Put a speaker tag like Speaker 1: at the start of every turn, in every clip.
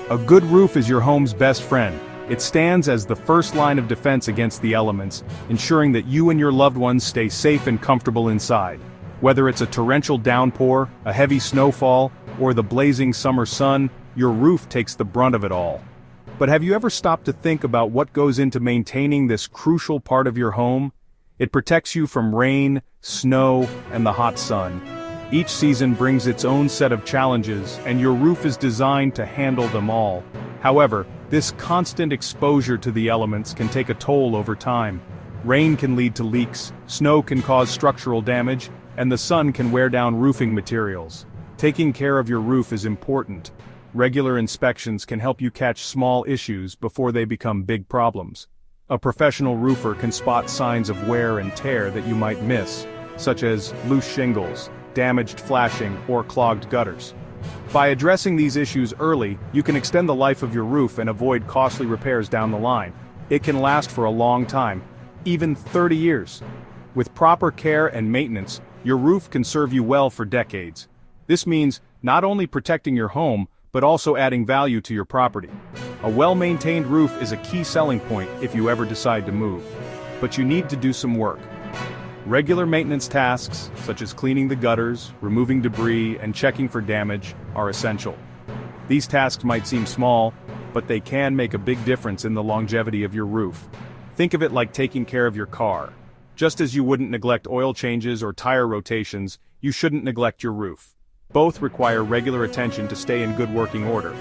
Speaker 1: A good roof is your home's best friend. It stands as the first line of defense against the elements, ensuring that you and your loved ones stay safe and comfortable inside. Whether it's a torrential downpour, a heavy snowfall, or the blazing summer sun, your roof takes the brunt of it all. But have you ever stopped to think about what goes into maintaining this crucial part of your home? It protects you from rain, snow, and the hot sun. Each season brings its own set of challenges, and your roof is designed to handle them all. However, this constant exposure to the elements can take a toll over time. Rain can lead to leaks, snow can cause structural damage, and the sun can wear down roofing materials. Taking care of your roof is important. Regular inspections can help you catch small issues before they become big problems. A professional roofer can spot signs of wear and tear that you might miss, such as loose shingles, damaged flashing, or clogged gutters. By addressing these issues early, you can extend the life of your roof and avoid costly repairs down the line. It can last for a long time, even 30 years. With proper care and maintenance, your roof can serve you well for decades. This means not only protecting your home, but also adding value to your property. A well-maintained roof is a key selling point if you ever decide to move. But you need to do some work. Regular maintenance tasks, such as cleaning the gutters, removing debris, and checking for damage, are essential. These tasks might seem small, but they can make a big difference in the longevity of your roof. Think of it like taking care of your car. Just as you wouldn't neglect oil changes or tire rotations, you shouldn't neglect your roof. Both require regular attention to stay in good working order.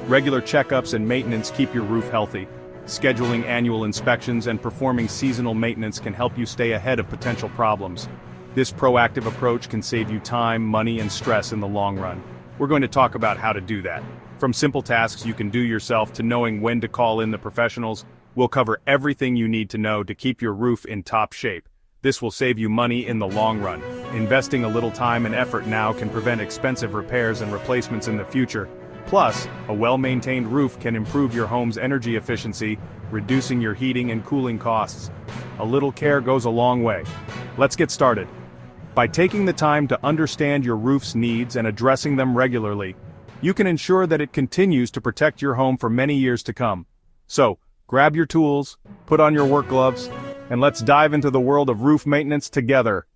Speaker 1: Regular checkups and maintenance keep your roof healthy. Scheduling annual inspections and performing seasonal maintenance can help you stay ahead of potential problems. This proactive approach can save you time, money, and stress in the long run. We're going to talk about how to do that. From simple tasks you can do yourself to knowing when to call in the professionals, we'll cover everything you need to know to keep your roof in top shape. This will save you money in the long run. Investing a little time and effort now can prevent expensive repairs and replacements in the future. Plus, a well-maintained roof can improve your home's energy efficiency, reducing your heating and cooling costs. A little care goes a long way. Let's get started. By taking the time to understand your roof's needs and addressing them regularly, you can ensure that it continues to protect your home for many years to come. So, grab your tools, put on your work gloves, and let's dive into the world of roof maintenance together.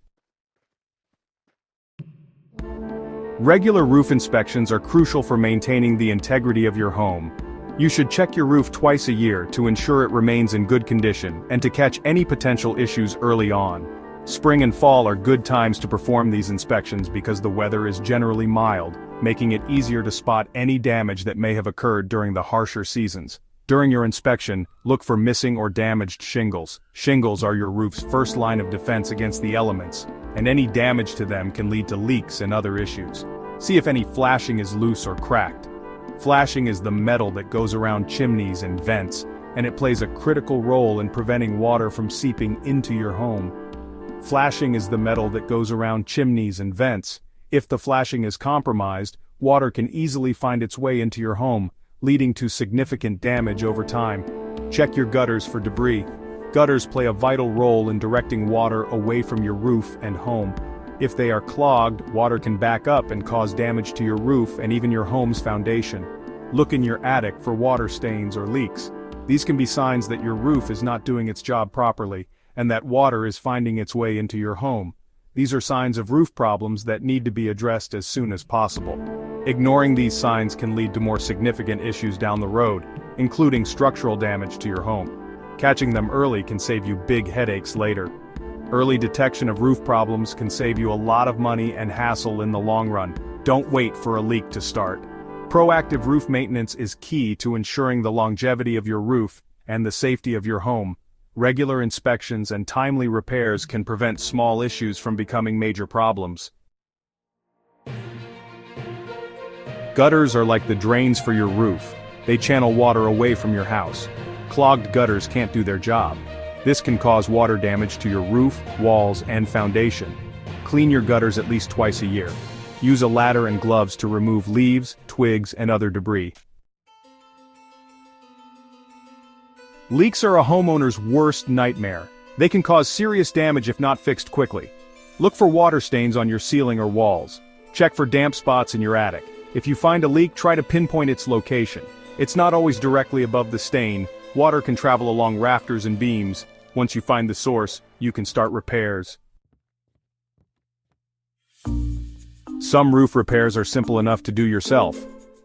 Speaker 1: Regular roof inspections are crucial for maintaining the integrity of your home. You should check your roof twice a year to ensure it remains in good condition and to catch any potential issues early on. Spring and fall are good times to perform these inspections because the weather is generally mild, making it easier to spot any damage that may have occurred during the harsher seasons. During your inspection, look for missing or damaged shingles. Shingles are your roof's first line of defense against the elements, and any damage to them can lead to leaks and other issues. See if any flashing is loose or cracked. Flashing is the metal that goes around chimneys and vents, and it plays a critical role in preventing water from seeping into your home. Flashing is the metal that goes around chimneys and vents. If the flashing is compromised, water can easily find its way into your home, leading to significant damage over time. Check your gutters for debris. Gutters play a vital role in directing water away from your roof and home. If they are clogged, water can back up and cause damage to your roof and even your home's foundation. Look in your attic for water stains or leaks. These can be signs that your roof is not doing its job properly, and that water is finding its way into your home. These are signs of roof problems that need to be addressed as soon as possible. Ignoring these signs can lead to more significant issues down the road, including structural damage to your home. Catching them early can save you big headaches later. Early detection of roof problems can save you a lot of money and hassle in the long run. Don't wait for a leak to start. Proactive roof maintenance is key to ensuring the longevity of your roof and the safety of your home. Regular inspections and timely repairs can prevent small issues from becoming major problems. Gutters are like the drains for your roof. They channel water away from your house. Clogged gutters can't do their job. This can cause water damage to your roof, walls, and foundation. Clean your gutters at least twice a year. Use a ladder and gloves to remove leaves, twigs, and other debris. Leaks are a homeowner's worst nightmare. They can cause serious damage if not fixed quickly. Look for water stains on your ceiling or walls. Check for damp spots in your attic. If you find a leak, try to pinpoint its location. It's not always directly above the stain. Water can travel along rafters and beams. Once you find the source, you can start repairs. Some roof repairs are simple enough to do yourself.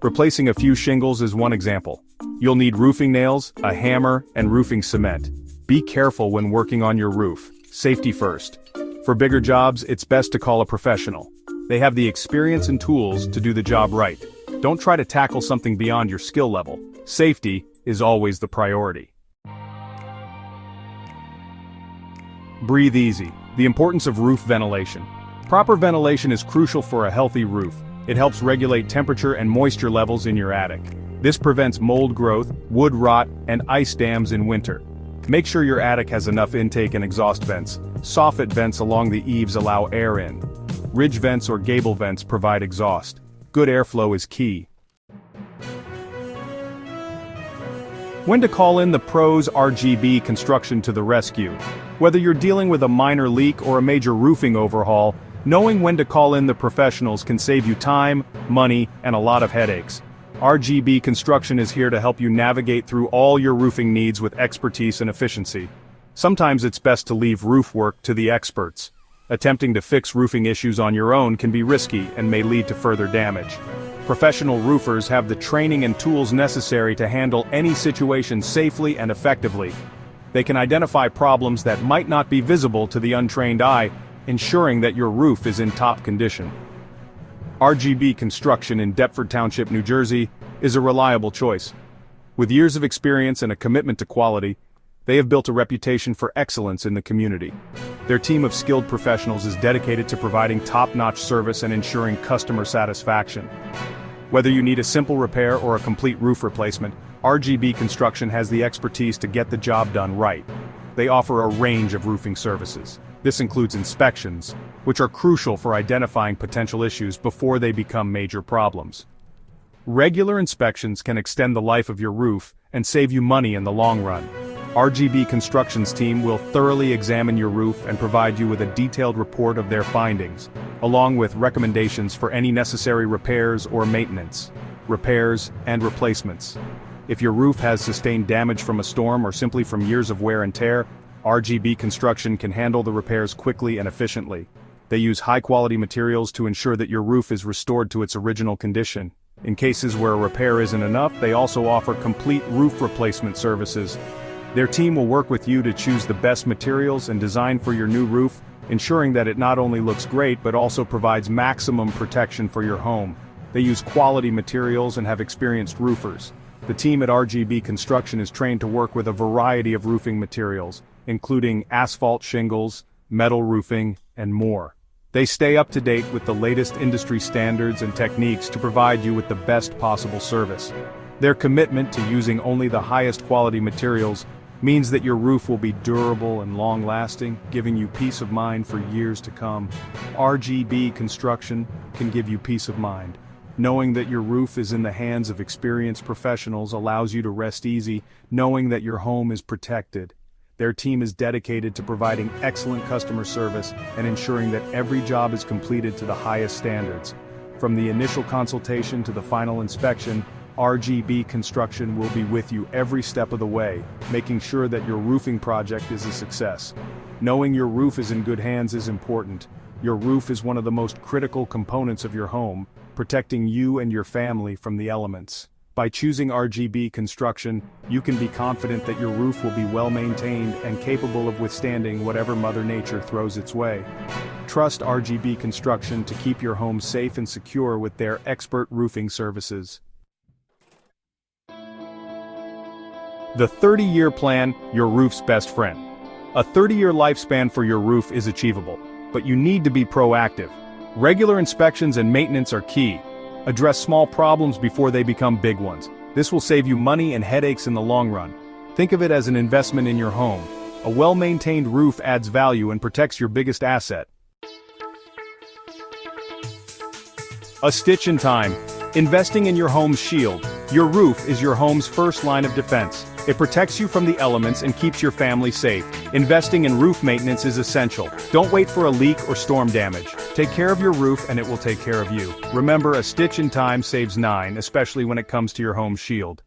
Speaker 1: Replacing a few shingles is one example. You'll need roofing nails, a hammer, and roofing cement. Be careful when working on your roof. Safety first. For bigger jobs, it's best to call a professional. They have the experience and tools to do the job right. Don't try to tackle something beyond your skill level. Safety is always the priority. Breathe easy. The importance of roof ventilation. Proper ventilation is crucial for a healthy roof. It helps regulate temperature and moisture levels in your attic. This prevents mold growth, wood rot, and ice dams in winter. Make sure your attic has enough intake and exhaust vents. Soffit vents along the eaves allow air in. Ridge vents or gable vents provide exhaust. Good airflow is key. When to call in the pros. RGB Construction to the rescue. Whether you're dealing with a minor leak or a major roofing overhaul, knowing when to call in the professionals can save you time, money, and a lot of headaches. RGB Construction is here to help you navigate through all your roofing needs with expertise and efficiency. Sometimes it's best to leave roof work to the experts. Attempting to fix roofing issues on your own can be risky and may lead to further damage. Professional roofers have the training and tools necessary to handle any situation safely and effectively. They can identify problems that might not be visible to the untrained eye, ensuring that your roof is in top condition. RGB Construction in Deptford Township, New Jersey, is a reliable choice. With years of experience and a commitment to quality, they have built a reputation for excellence in the community. Their team of skilled professionals is dedicated to providing top-notch service and ensuring customer satisfaction. Whether you need a simple repair or a complete roof replacement, RGB Construction has the expertise to get the job done right. They offer a range of roofing services. This includes inspections, which are crucial for identifying potential issues before they become major problems. Regular inspections can extend the life of your roof and save you money in the long run. RGB Construction's team will thoroughly examine your roof and provide you with a detailed report of their findings, along with recommendations for any necessary repairs or maintenance. Repairs and replacements. If your roof has sustained damage from a storm or simply from years of wear and tear, RGB Construction can handle the repairs quickly and efficiently. They use high-quality materials to ensure that your roof is restored to its original condition. In cases where a repair isn't enough, they also offer complete roof replacement services. Their team will work with you to choose the best materials and design for your new roof, ensuring that it not only looks great but also provides maximum protection for your home. They use quality materials and have experienced roofers. The team at RGB Construction is trained to work with a variety of roofing materials, including asphalt shingles, metal roofing, and more. They stay up to date with the latest industry standards and techniques to provide you with the best possible service. Their commitment to using only the highest quality materials means that your roof will be durable and long-lasting, giving you peace of mind for years to come. RGB Construction can give you peace of mind. Knowing that your roof is in the hands of experienced professionals allows you to rest easy, knowing that your home is protected. Their team is dedicated to providing excellent customer service and ensuring that every job is completed to the highest standards. From the initial consultation to the final inspection, RGB Construction will be with you every step of the way, making sure that your roofing project is a success. Knowing your roof is in good hands is important. Your roof is one of the most critical components of your home, protecting you and your family from the elements. By choosing RGB Construction, you can be confident that your roof will be well maintained and capable of withstanding whatever Mother Nature throws its way. Trust RGB Construction to keep your home safe and secure with their expert roofing services. The 30-year plan, your roof's best friend. A 30-year lifespan for your roof is achievable, but you need to be proactive. Regular inspections and maintenance are key. Address small problems before they become big ones. This will save you money and headaches in the long run. Think of it as an investment in your home. A well-maintained roof adds value and protects your biggest asset. A stitch in time. Investing in your home's shield. Your roof is your home's first line of defense. It protects you from the elements and keeps your family safe. Investing in roof maintenance is essential. Don't wait for a leak or storm damage. Take care of your roof and it will take care of you. Remember, a stitch in time saves 9, especially when it comes to your home's shield.